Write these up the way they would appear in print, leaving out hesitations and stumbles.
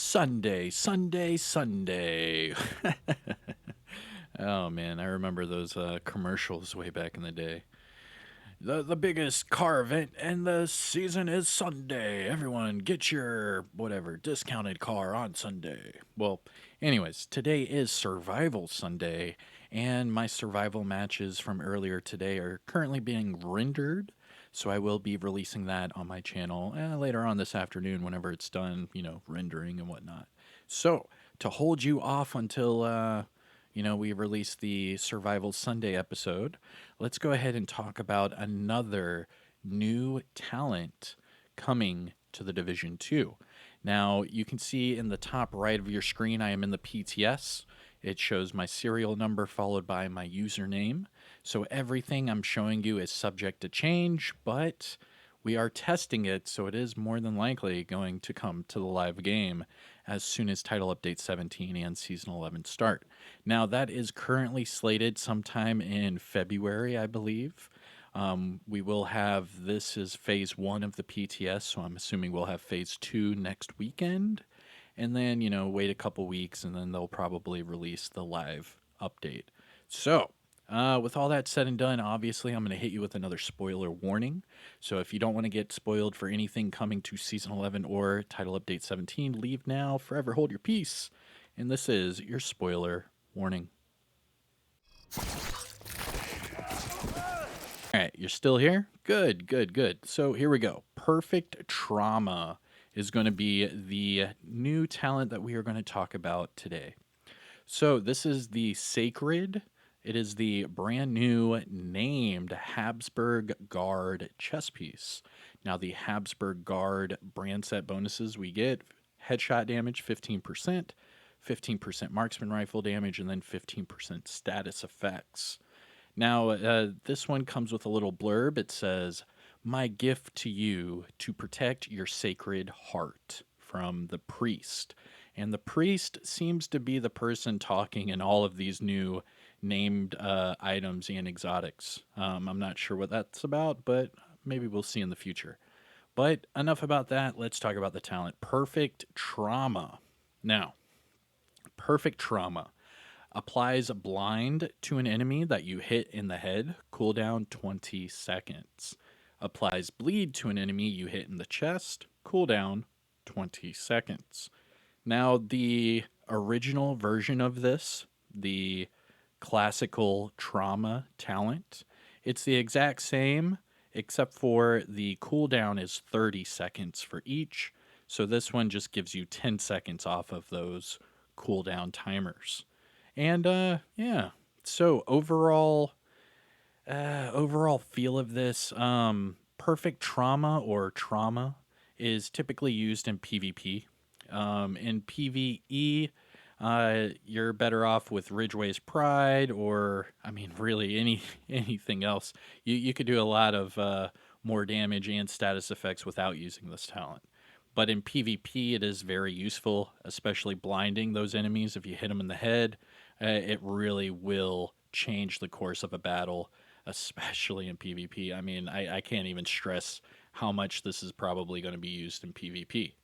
Sunday, Sunday, Sunday. Oh man, I remember those commercials way back in the day. The biggest car event in the season is Sunday. Everyone get your whatever discounted car on Sunday. Well, anyways, today is Survival Sunday, and my survival matches from earlier today are currently being rendered. So I will be releasing that on my channel later on this afternoon whenever it's done, rendering and whatnot. So to hold you off until we release the Survival Sunday episode, let's go ahead and talk about another new talent coming to the Division 2. Now, you can see in the top right of your screen, I am in the PTS. It shows my serial number followed by my username. So everything I'm showing you is subject to change, but we are testing it, so it is more than likely going to come to the live game as soon as Title Update 17 and Season 11 start. Now, that is currently slated sometime in February, I believe. We will have, this is phase 1 of the PTS, so I'm assuming we'll have phase 2 next weekend. And then, wait a couple weeks, and then they'll probably release the live update. So, with all that said and done, obviously I'm going to hit you with another spoiler warning. So if you don't want to get spoiled for anything coming to Season 11 or Title Update 17, leave now, forever hold your peace. And this is your spoiler warning. All right, you're still here? Good, good, good. So here we go. Perfect Trauma is going to be the new talent that we are going to talk about today. So this is the Sacred. It is the brand new named Habsburg Guard chess piece. Now the Habsburg Guard brand set bonuses we get headshot damage 15%, 15% marksman rifle damage, and then 15% status effects. Now, this one comes with a little blurb. It says, "My gift to you to protect your sacred heart," from the priest. And the priest seems to be the person talking in all of these new named items and exotics. I'm not sure what that's about, but maybe we'll see in the future. But enough about that. Let's talk about the talent. Perfect Trauma. Now, Perfect Trauma applies blind to an enemy that you hit in the head, cooldown 20 seconds. Applies bleed to an enemy you hit in the chest, cooldown 20 seconds. Now, the original version of this, the classical trauma talent, it's the exact same, except for the cooldown is 30 seconds for each. So this one just gives you 10 seconds off of those cooldown timers. And yeah, so overall feel of this, Perfect Trauma or Trauma is typically used in PvP. In PvE, you're better off with Ridgeway's Pride, or I mean, really anything else. You could do a lot of more damage and status effects without using this talent. But in PvP, it is very useful, especially blinding those enemies. If you hit them in the head, it really will change the course of a battle, especially in PvP. I mean, I can't even stress how much this is probably going to be used in PvP.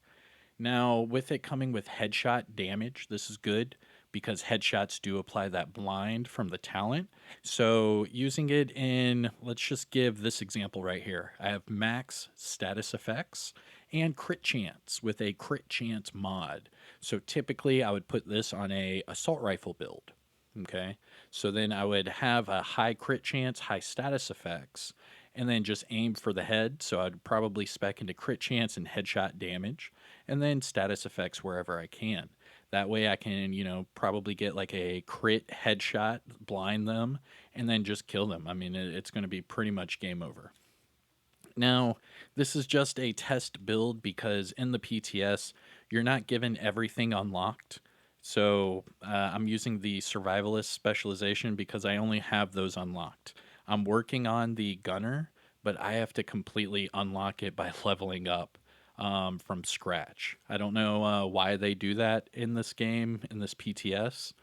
Now, with it coming with headshot damage, this is good because headshots do apply that blind from the talent. So, using it in, let's just give this example right here. I have max status effects and crit chance with a crit chance mod. So, typically, I would put this on a assault rifle build. Okay, so then I would have a high crit chance, high status effects, and then just aim for the head. So I'd probably spec into crit chance and headshot damage, and then status effects wherever I can. That way I can, probably get like a crit headshot, blind them, and then just kill them. I mean, it's going to be pretty much game over. Now, this is just a test build because in the PTS, you're not given everything unlocked. So I'm using the survivalist specialization because I only have those unlocked. I'm working on the gunner, but I have to completely unlock it by leveling up from scratch. I don't know why they do that in this game, in this PTS,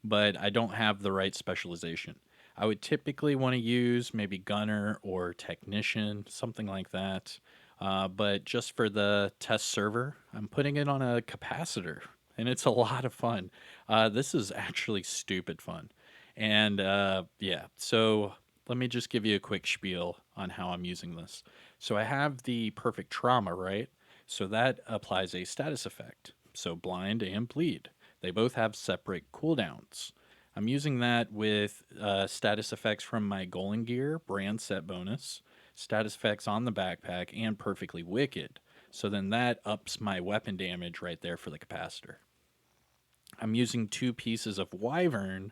but I don't have the right specialization. I would typically want to use maybe gunner or technician, something like that. But just for the test server, I'm putting it on a capacitor, and it's a lot of fun. This is actually stupid fun. And yeah, so let me just give you a quick spiel on how I'm using this. So I have the perfect trauma, right? So that applies a status effect. So blind and bleed. They both have separate cooldowns. I'm using that with status effects from my Golden Gear brand set bonus, status effects on the backpack, and Perfectly Wicked. So then that ups my weapon damage right there for the capacitor. I'm using 2 pieces of Wyvern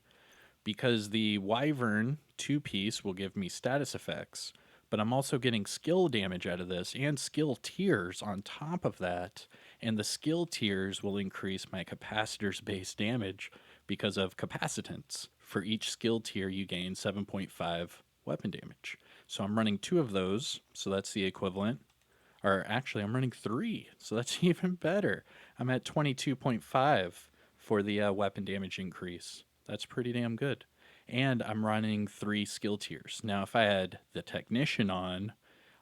because the Wyvern 2 piece will give me status effects, but I'm also getting skill damage out of this and skill tiers on top of that. And the skill tiers will increase my capacitor's base damage because of capacitance. For each skill tier, you gain 7.5 weapon damage. So I'm running 2 of those, so that's the equivalent. Or actually, I'm running 3, so that's even better. I'm at 22.5 for the weapon damage increase. That's pretty damn good. And I'm running 3 skill tiers. Now, if I had the Technician on,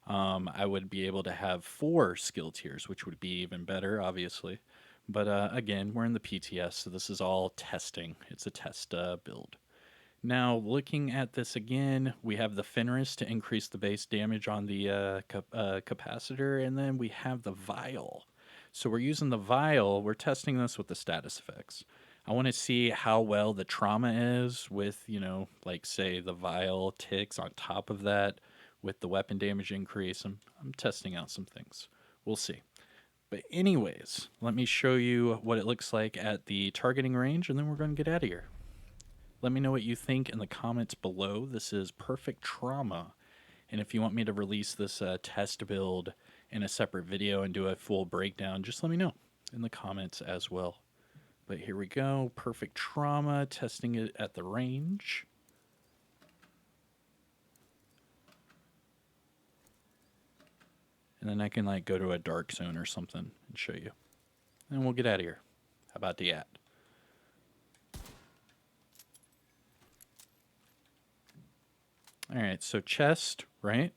I would be able to have 4 skill tiers, which would be even better, obviously. But again, we're in the PTS, so this is all testing. It's a test build. Now, looking at this again, we have the Fenris to increase the base damage on the capacitor, and then we have the Vial. So we're using the Vial. We're testing this with the status effects. I want to see how well the trauma is with, like, say, the Vial ticks on top of that with the weapon damage increase. I'm testing out some things. We'll see. But anyways, let me show you what it looks like at the targeting range, and then we're going to get out of here. Let me know what you think in the comments below. This is Perfect Trauma. And if you want me to release this test build in a separate video and do a full breakdown, just let me know in the comments as well. But here we go. Perfect Trauma, testing it at the range. And then I can go to a dark zone or something and show you. And we'll get out of here. How about that? All right, so chest, right?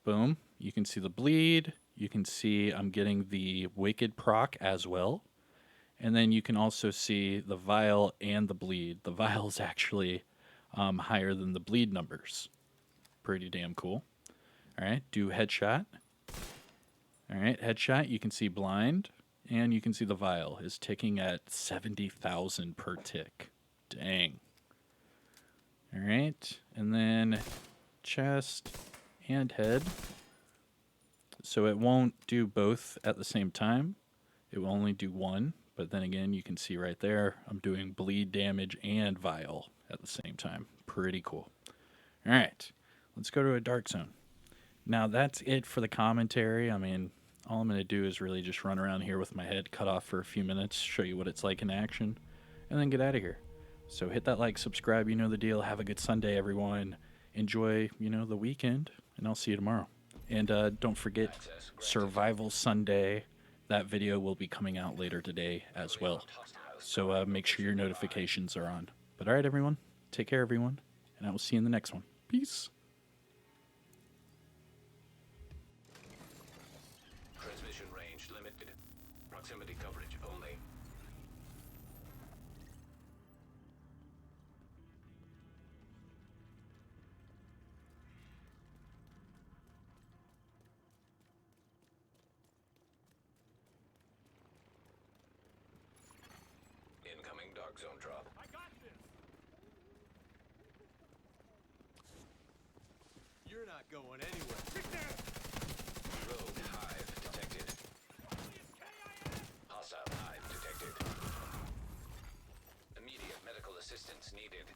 Boom. You can see the bleed. You can see I'm getting the Wicked proc as well. And then you can also see the Vial and the bleed. The Vial is actually higher than the bleed numbers. Pretty damn cool. All right, do headshot. All right, headshot. You can see blind. And you can see the Vial is ticking at 70,000 per tick. Dang. All right, and then chest and head. So it won't do both at the same time. It will only do one. But then again, you can see right there, I'm doing bleed damage and Vial at the same time. Pretty cool. All right, let's go to a dark zone. Now that's it for the commentary. I mean, all I'm going to do is really just run around here with my head cut off for a few minutes, show you what it's like in action, and then get out of here. So hit that like, subscribe, you know the deal. Have a good Sunday, everyone. Enjoy, the weekend, and I'll see you tomorrow. And don't forget, Survival Sunday. That video will be coming out later today as well. So make sure your notifications are on. But all right, everyone. Take care, everyone. And I will see you in the next one. Peace. Transmission range limited. Proximity coverage only. Incoming dark zone drop. I got this! You're not going anywhere. Rogue hive detected. Hostile hive detected. Immediate medical assistance needed.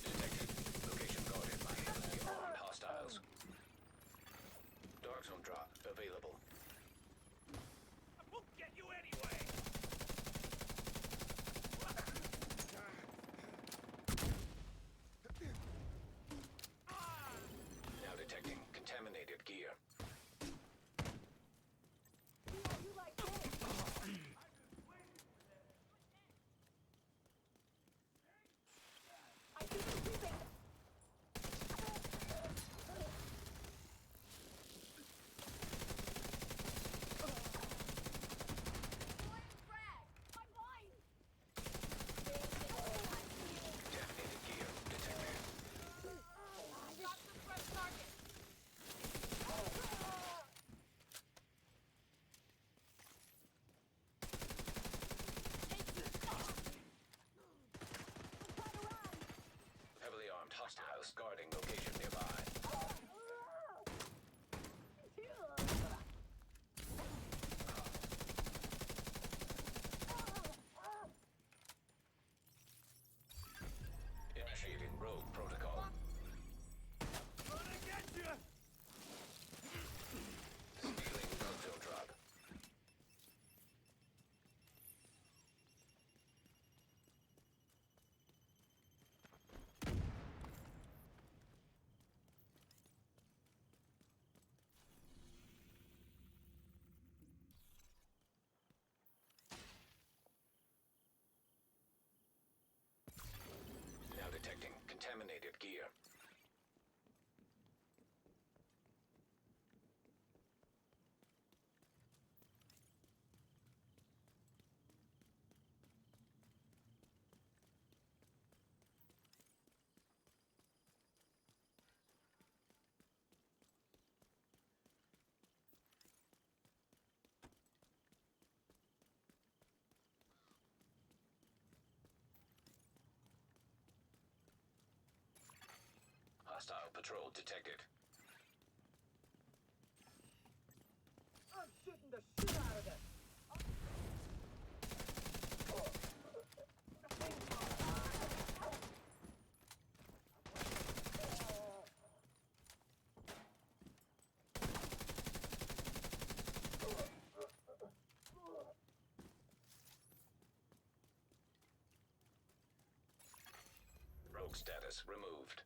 Detected. Location guarded by heavily armed hostiles. Dark zone drop available. I won't get you anyway! Now detecting contamination. Hostile patrol detected. I'm shooting the shit out of them. Rogue status removed.